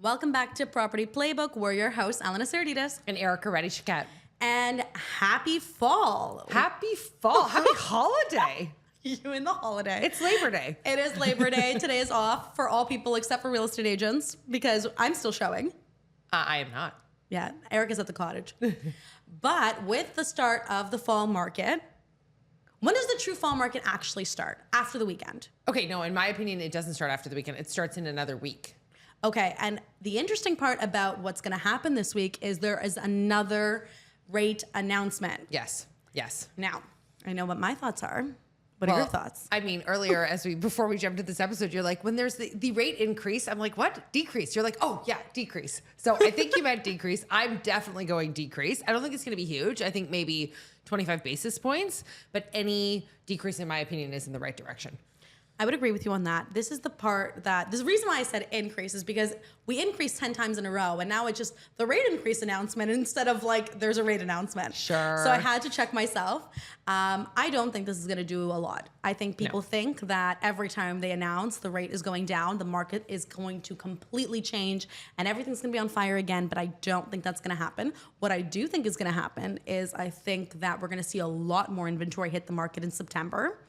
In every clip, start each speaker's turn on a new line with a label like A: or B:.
A: Welcome back to Property Playbook. We're your hosts, Elena Saradidis.
B: And Erica Reddy-Choquette.
A: And happy fall.
B: Happy fall. Happy holiday.
A: You in the holiday.
B: It's Labor Day.
A: It is Labor Day. Today is off for all people except for real estate agents because I'm still showing.
B: I am not.
A: Yeah, Erica's at the cottage. But with the start of the fall market, when does the true fall market actually start? After the weekend.
B: Okay, no, in my opinion, it doesn't start after the weekend. It starts in another week.
A: Okay, and the interesting part about what's going to happen this week is there is another rate announcement.
B: Yes.
A: Now, I know what my thoughts are. What are your thoughts?
B: I mean, earlier, before we jumped into this episode, you're like, when there's the rate increase, I'm like, what? Decrease. You're like, oh, yeah, decrease. So I think you meant decrease. I'm definitely going decrease. I don't think it's going to be huge. I think maybe 25 basis points, but any decrease, in my opinion, is in the right direction.
A: I would agree with you on that. This is the part that, the reason why I said increase is because we increased 10 times in a row and now it's just the rate increase announcement instead of like, there's a rate announcement.
B: Sure.
A: So I had to check myself. I don't think this is gonna do a lot. I think people think that every time they announce the rate is going down, the market is going to completely change and everything's gonna be on fire again, but I don't think that's gonna happen. What I do think is gonna happen is I think that we're gonna see a lot more inventory hit the market in September.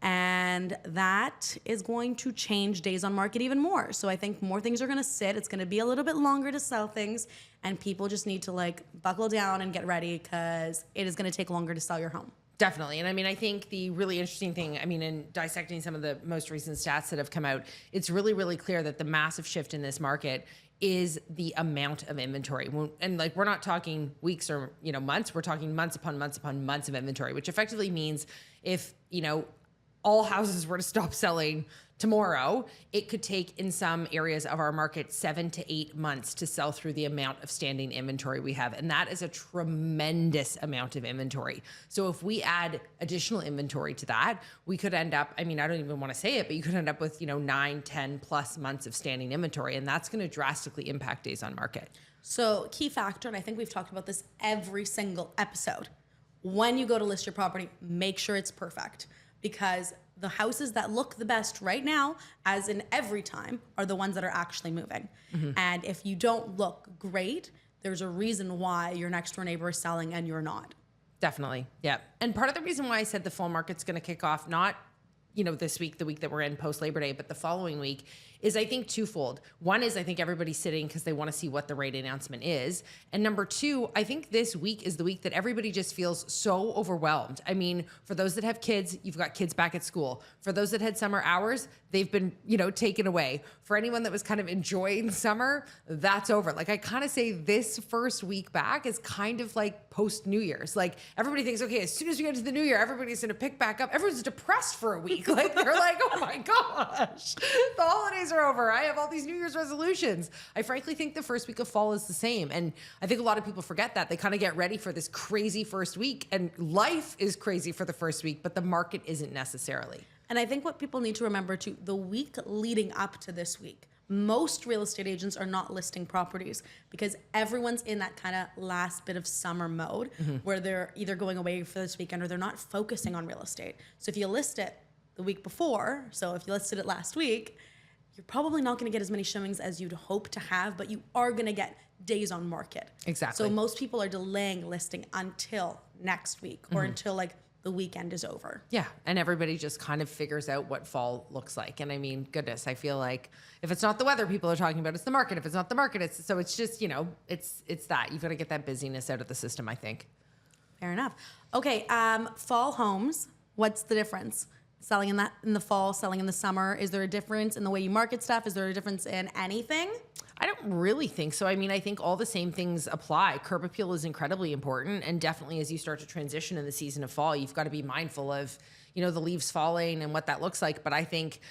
A: And that is going to change days on market even more. So I think more things are going to sit. It's going to be a little bit longer to sell things. And people just need to like buckle down and get ready because it is going to take longer to sell your home.
B: Definitely. And I mean, I think the really interesting thing, I mean, in dissecting some of the most recent stats that have come out, it's really, really clear that the massive shift in this market is the amount of inventory. And like, we're not talking weeks or, months, we're talking months upon months upon months of inventory, which effectively means if, all houses were to stop selling tomorrow, it could take in some areas of our market 7 to 8 months to sell through the amount of standing inventory we have. And that is a tremendous amount of inventory. So if we add additional inventory to that, we could end up, I mean, I don't even want to say it, but you could end up with, 9, 10 plus months of standing inventory. And that's going to drastically impact days on market.
A: So key factor, and I think we've talked about this every single episode. When you go to list your property, make sure it's perfect. Because the houses that look the best right now, as in every time, are the ones that are actually moving. Mm-hmm. And if you don't look great, there's a reason why your next door neighbor is selling and you're not.
B: Definitely. Yeah. And part of the reason why I said the fall market's going to kick off, not this week, the week that we're in post Labor Day, but the following week is I think twofold. One is I think everybody's sitting because they want to see what the rate announcement is. And number two, I think this week is the week that everybody just feels so overwhelmed. I mean, for those that have kids, you've got kids back at school. For those that had summer hours, they've been, taken away. For anyone that was kind of enjoying summer, that's over. Like I kind of say this first week back is kind of like post New Year's. Like everybody thinks, okay, as soon as we get to the new year, everybody's going to pick back up. Everyone's depressed for a week. Like they're like, oh my gosh, the holidays are over. I have all these New Year's resolutions. I frankly think the first week of fall is the same. And I think a lot of people forget that. They kind of get ready for this crazy first week and life is crazy for the first week, but the market isn't necessarily.
A: And I think what people need to remember too, the week leading up to this week, most real estate agents are not listing properties because everyone's in that kind of last bit of summer mode where they're either going away for this weekend or they're not focusing on real estate. So if you list it the week before, so if you listed it last week, you're probably not going to get as many showings as you'd hope to have, but you are going to get days on market.
B: Exactly.
A: So most people are delaying listing until next week or until like the weekend is over.
B: Yeah. And everybody just kind of figures out what fall looks like. And I mean, goodness, I feel like if it's not the weather people are talking about, it's the market. If it's not the market, it's just, it's that. You've got to get that busyness out of the system, I think.
A: Fair enough. Okay. Fall homes. What's the difference? Selling in the fall, selling in the summer. Is there a difference in the way you market stuff? Is there a difference in anything?
B: I don't really think so. I mean, I think all the same things apply. Curb appeal is incredibly important. And definitely as you start to transition in the season of fall, you've got to be mindful of, the leaves falling and what that looks like. But I think,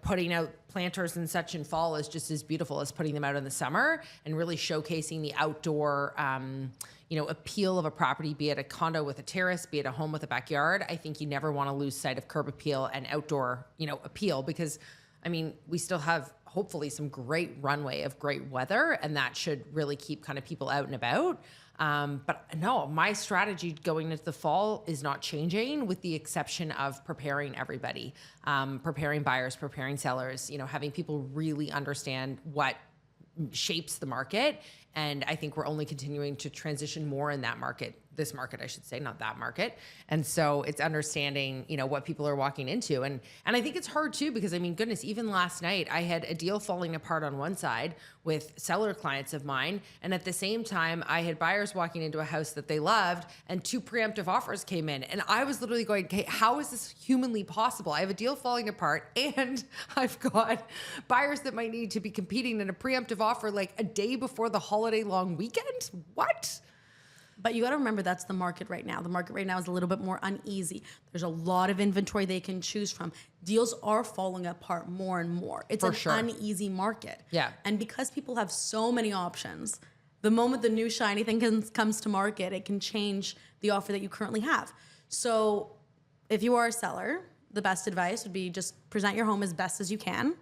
B: putting out planters and such in fall is just as beautiful as putting them out in the summer and really showcasing the outdoor, appeal of a property, be it a condo with a terrace, be it a home with a backyard. I think you never want to lose sight of curb appeal and outdoor, appeal because, I mean, we still have hopefully some great runway of great weather, and that should really keep kind of people out and about. But no, my strategy going into the fall is not changing with the exception of preparing everybody, preparing buyers, preparing sellers, having people really understand what shapes the market. And I think we're only continuing to transition more in that market, this market, I should say, not that market. And so it's understanding, what people are walking into. And I think it's hard too, because I mean, goodness, even last night I had a deal falling apart on one side with seller clients of mine. And at the same time, I had buyers walking into a house that they loved and 2 preemptive offers came in. And I was literally going, okay, how is this humanly possible? I have a deal falling apart and I've got buyers that might need to be competing in a preemptive offer like a day before the holiday long weekend. What?
A: But you got to remember that's the market right now. The market right now is a little bit more uneasy. There's a lot of inventory they can choose from. Deals are falling apart more and more. It's an uneasy market.
B: Yeah.
A: And because people have so many options, the moment the new shiny thing comes to market, it can change the offer that you currently have. So if you are a seller, the best advice would be just present your home as best as you can.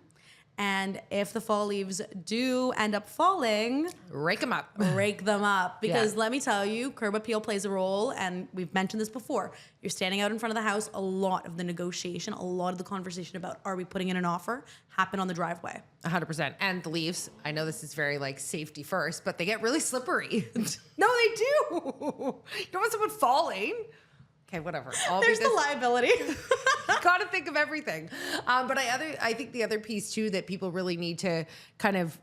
A: And if the fall leaves do end up falling,
B: rake them up.
A: Rake them up. Because let me tell you, curb appeal plays a role. And we've mentioned this before. You're standing out in front of the house. A lot of the negotiation, a lot of the conversation about are we putting in an offer happen on the driveway.
B: 100%. And the leaves, I know this is very like safety first, but they get really slippery. No, they do. You don't want someone falling. Okay, whatever.
A: There's the liability.
B: Got to think of everything. But I think the other piece too that people really need to kind of,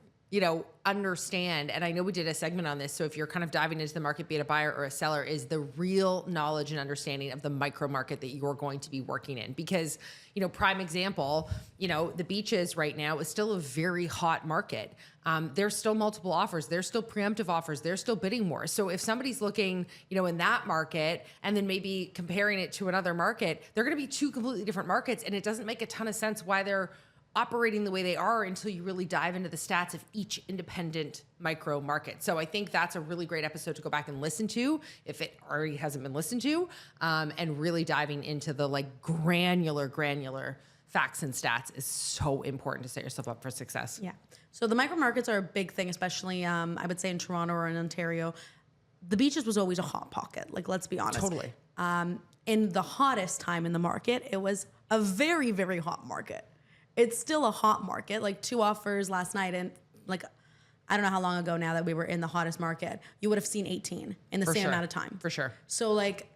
B: understand, and I know we did a segment on this, so if you're kind of diving into the market, be it a buyer or a seller, is the real knowledge and understanding of the micro market that you're going to be working in. Because, prime example, the beaches right now is still a very hot market. There's still multiple offers. There's still preemptive offers. There's still bidding wars. So if somebody's looking, in that market and then maybe comparing it to another market, they're going to be 2 completely different markets. And it doesn't make a ton of sense why they're operating the way they are until you really dive into the stats of each independent micro market. So I think that's a really great episode to go back and listen to if it already hasn't been listened to, and really diving into the like granular facts and stats is so important to set yourself up for success.
A: Yeah. So the micro markets are a big thing, especially I would say in Toronto or in Ontario. The beaches was always a hot pocket. Like, let's be honest.
B: Totally.
A: In the hottest time in the market, it was a very, very hot market. It's still a hot market, like 2 offers last night. And like, I don't know how long ago now that we were in the hottest market, you would have seen 18 in the same amount of time.
B: For sure.
A: So like,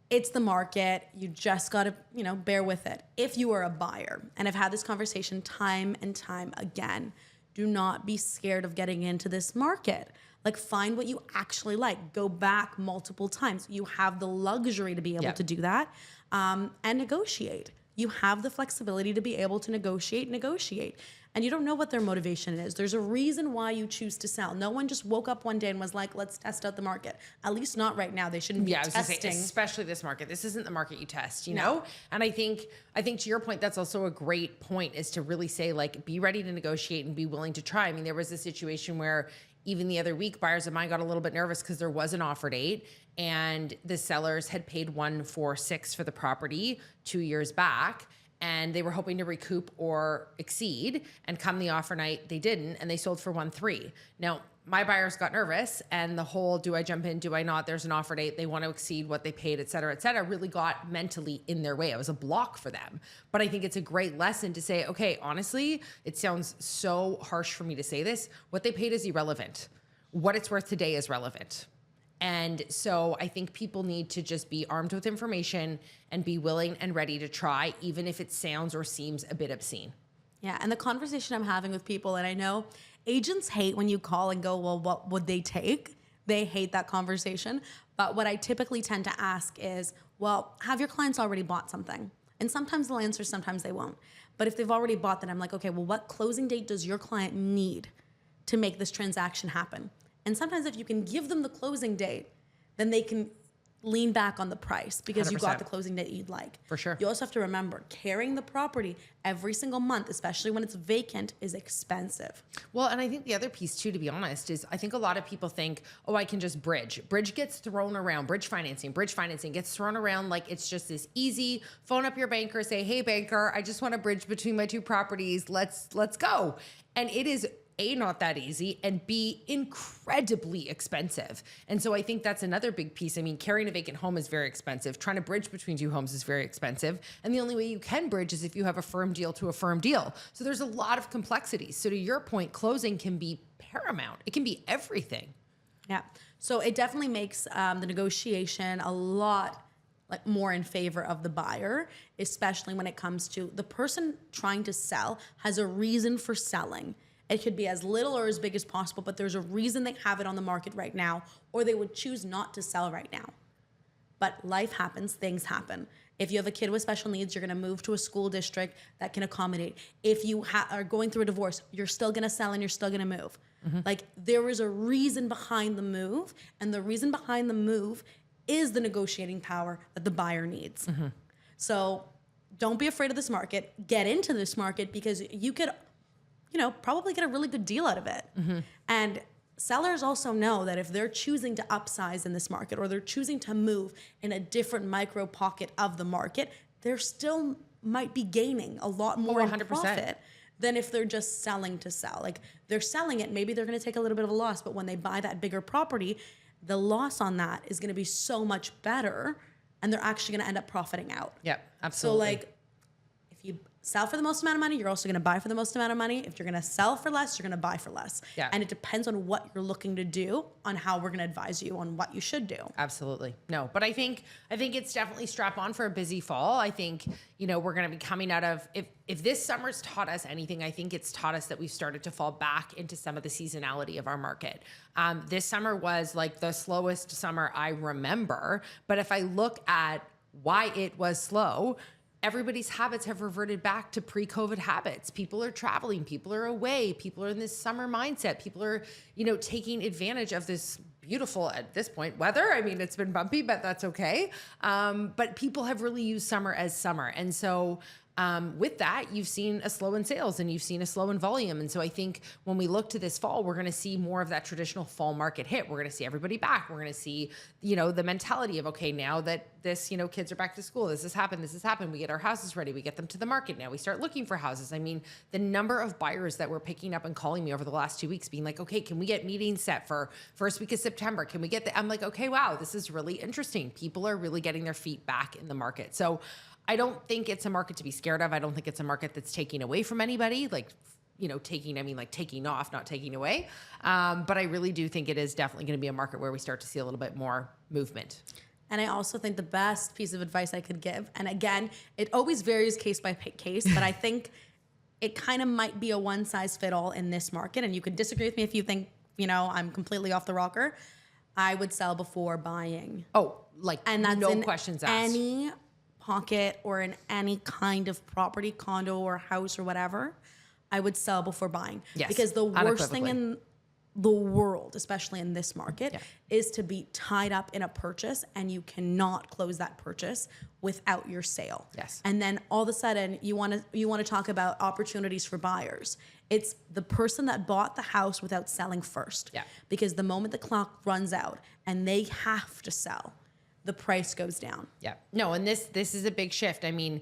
A: it's the market. You just got to, bear with it. If you are a buyer, and I've had this conversation time and time again, do not be scared of getting into this market. Like, find what you actually like. Go back multiple times. You have the luxury to be able to do that, and negotiate. You have the flexibility to be able to negotiate. And you don't know what their motivation is. There's a reason why you choose to sell. No one just woke up one day and was like, let's test out the market. At least not right now. They shouldn't be testing. I was gonna say,
B: especially this market. This isn't the market you test, know? And I think to your point, that's also a great point, is to really say, like, be ready to negotiate and be willing to try. I mean, there was a situation where even the other week, buyers of mine got a little bit nervous because there was an offer date and the sellers had paid 146 for the property 2 years back. And they were hoping to recoup or exceed. And come the offer night, they didn't, and they sold for 1.3. Now, my buyers got nervous, and the whole, do I jump in, do I not? There's an offer date. They want to exceed what they paid, et cetera, really got mentally in their way. It was a block for them. But I think it's a great lesson to say, okay, honestly, it sounds so harsh for me to say this. What they paid is irrelevant. What it's worth today is relevant. And so I think people need to just be armed with information and be willing and ready to try, even if it sounds or seems a bit obscene.
A: Yeah, and the conversation I'm having with people, and I know agents hate when you call and go, well, what would they take? They hate that conversation. But what I typically tend to ask is, well, have your clients already bought something? And sometimes they'll answer, sometimes they won't. But if they've already bought, then I'm like, okay, well, what closing date does your client need to make this transaction happen? And sometimes if you can give them the closing date, then they can lean back on the price because 100%. You got the closing date you'd like.
B: For sure.
A: You also have to remember, carrying the property every single month, especially when it's vacant, is expensive.
B: Well, and I think the other piece too, to be honest, is I think a lot of people think, oh, I can just bridge. Bridge gets thrown around. Bridge financing gets thrown around like it's just this easy, phone up your banker, say, hey banker, I just want to bridge between my 2 properties. Let's go. And it is A, not that easy, and B, incredibly expensive. And so I think that's another big piece. I mean, carrying a vacant home is very expensive. Trying to bridge between two homes is very expensive. And the only way you can bridge is if you have a firm deal to a firm deal. So there's a lot of complexities. So to your point, closing can be paramount. It can be everything.
A: Yeah. So it definitely makes the negotiation a lot like more in favor of the buyer, especially when it comes to the person trying to sell has a reason for selling. It could be as little or as big as possible, but there's a reason they have it on the market right now, or they would choose not to sell right now. But life happens, things happen. If you have a kid with special needs, you're gonna move to a school district that can accommodate. If you are going through a divorce, you're still gonna sell and you're still gonna move. Like there is a reason behind the move, and the reason behind the move is the negotiating power that the buyer needs. So don't be afraid of this market. Get into this market because you could, probably get a really good deal out of it. And sellers also know that if they're choosing to upsize in this market or they're choosing to move in a different micro pocket of the market, they're still might be gaining a lot more in
B: 100%.
A: profit than if they're just selling to sell. Like they're selling it, maybe they're gonna take a little bit of a loss, but when they buy that bigger property, the loss on that is gonna be so much better and they're actually gonna end up profiting out.
B: Yep, absolutely.
A: So like if you sell for the most amount of money, you're also gonna buy for the most amount of money. If you're gonna sell for less, you're gonna buy for less.
B: Yeah.
A: And it depends on what you're looking to do, on how we're gonna advise you on what you should do.
B: Absolutely. No, but I think it's definitely strap on for a busy fall. I think, we're going to be coming out of, if this summer's taught us anything, I think it's taught us that we've started to fall back into some of the seasonality of our market. This summer was like the slowest summer I remember. But if I look at why it was slow, everybody's habits have reverted back to pre-COVID habits. People are traveling, people are away, people are in this summer mindset. People are, taking advantage of this beautiful, at this point, weather. I mean, it's been bumpy, but that's okay. But people have really used summer as summer. And so with that, you've seen a slow in sales and you've seen a slow in volume. And so I think when we look to this fall, we're going to see more of that traditional fall market hit. We're going to see everybody back. We're going to see, the mentality of, okay, now that this, kids are back to school, this has happened. We get our houses ready. We get them to the market. Now we start looking for houses. I mean, the number of buyers that were picking up and calling me over the last 2 weeks being like, okay, can we get meetings set for first week of September? Can we get I'm like, okay, wow, this is really interesting. People are really getting their feet back in the market. So I don't think it's a market to be scared of. I don't think it's a market that's taking away from anybody. Taking off, not taking away. But I really do think it is definitely going to be a market where we start to see a little bit more movement.
A: And I also think the best piece of advice I could give, and again, it always varies case by case, but I think it kind of might be a one size fit all in this market. And you could disagree with me if you think, I'm completely off the rocker. I would sell before buying.
B: And that's no questions asked.
A: Any pocket or in any kind of property, condo or house or whatever, I would sell before buying.
B: Yes,
A: because the worst thing in the world, especially in this market, is to be tied up in a purchase and you cannot close that purchase without your sale.
B: Yes.
A: And then all of a sudden you want to talk about opportunities for buyers. It's the person that bought the house without selling first.
B: Yeah.
A: Because the moment the clock runs out and they have to sell, the price goes down.
B: Yeah. No, and this is a big shift. I mean,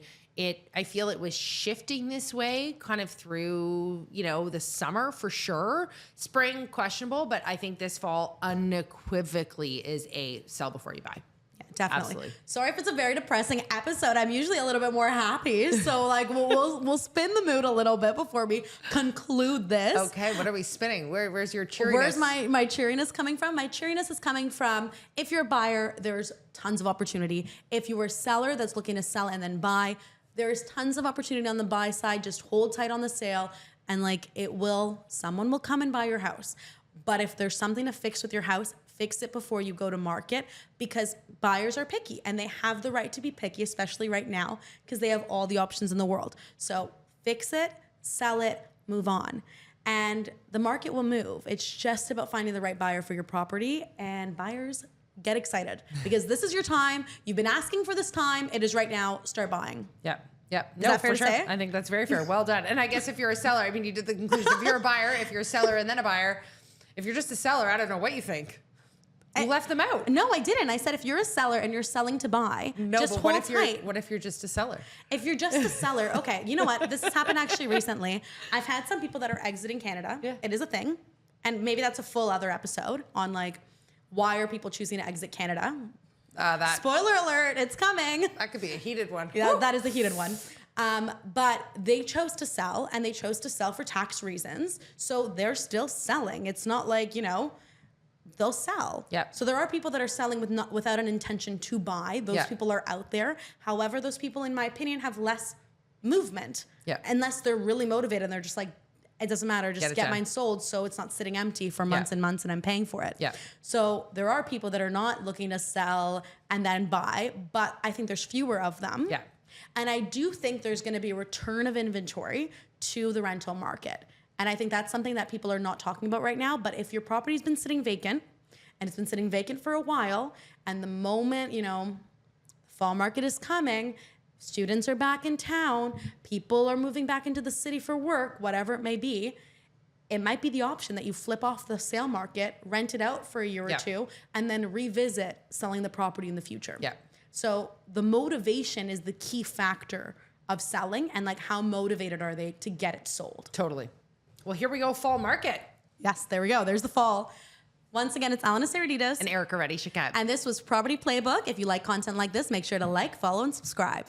B: I feel it was shifting this way kind of through, the summer for sure. Spring, questionable, but I think this fall unequivocally is a sell before you buy.
A: Yeah, definitely.
B: Absolutely.
A: Sorry if it's a very depressing episode. I'm usually a little bit more happy. So we'll spin the mood a little bit before we conclude this.
B: Okay, what are we spinning? Where's your cheeriness?
A: Where's my cheeriness coming from? My cheeriness is coming from, if you're a buyer, there's tons of opportunity. If you are a seller that's looking to sell and then buy, there's tons of opportunity on the buy side. Just hold tight on the sale and someone will come and buy your house. But if there's something to fix with your house, fix it before you go to market, because buyers are picky and they have the right to be picky, especially right now, because they have all the options in the world. So fix it, sell it, move on. And the market will move. It's just about finding the right buyer for your property, and buyers get excited because this is your time. You've been asking for this time. It is right now. Start buying.
B: Yep.
A: Is that fair to say?
B: I think that's very fair. Well done. And I guess if you're a seller, I mean, you did the conclusion. If you're a buyer, if you're a seller and then a buyer, if you're just a seller, I don't know what you think. You left them out.
A: No, I didn't. I said if you're a seller and you're selling to buy, just
B: but
A: hold
B: what
A: tight.
B: if you're just a seller?
A: If you're just a seller, okay, you know what? This has happened actually recently. I've had some people that are exiting Canada.
B: Yeah.
A: It is a thing. And maybe that's a full other episode on like, why are people choosing to exit Canada? Spoiler alert, it's coming.
B: That could be a heated one.
A: Yeah, that is a heated one. But they chose to sell, and they chose to sell for tax reasons. So they're still selling. It's not like, they'll sell.
B: Yeah.
A: So there are people that are selling without an intention to buy. Those
B: Yeah.
A: people are out there. However, those people, in my opinion, have less movement.
B: Yeah.
A: Unless they're really motivated and they're just like, it doesn't matter, just get
B: done.
A: mine sold so it's not sitting empty for months and months and I'm paying for it.
B: Yeah.
A: So there are people that are not looking to sell and then buy, but I think there's fewer of them.
B: Yeah.
A: And I do think there's going to be a return of inventory to the rental market. And I think that's something that people are not talking about right now. But if your property's been sitting vacant and it's been sitting vacant for a while, and the moment, the fall market is coming, students are back in town, people are moving back into the city for work, whatever it may be, it might be the option that you flip off the sale market, rent it out for a year or two, and then revisit selling the property in the future.
B: Yeah.
A: So the motivation is the key factor of selling, and like how motivated are they to get it sold.
B: Totally. Well, here we go, fall market.
A: Yes, there we go. There's the fall. Once again, it's Elena Saradidis.
B: And Erica Reddy-Choquette.
A: And this was Property Playbook. If you like content like this, make sure to like, follow, and subscribe.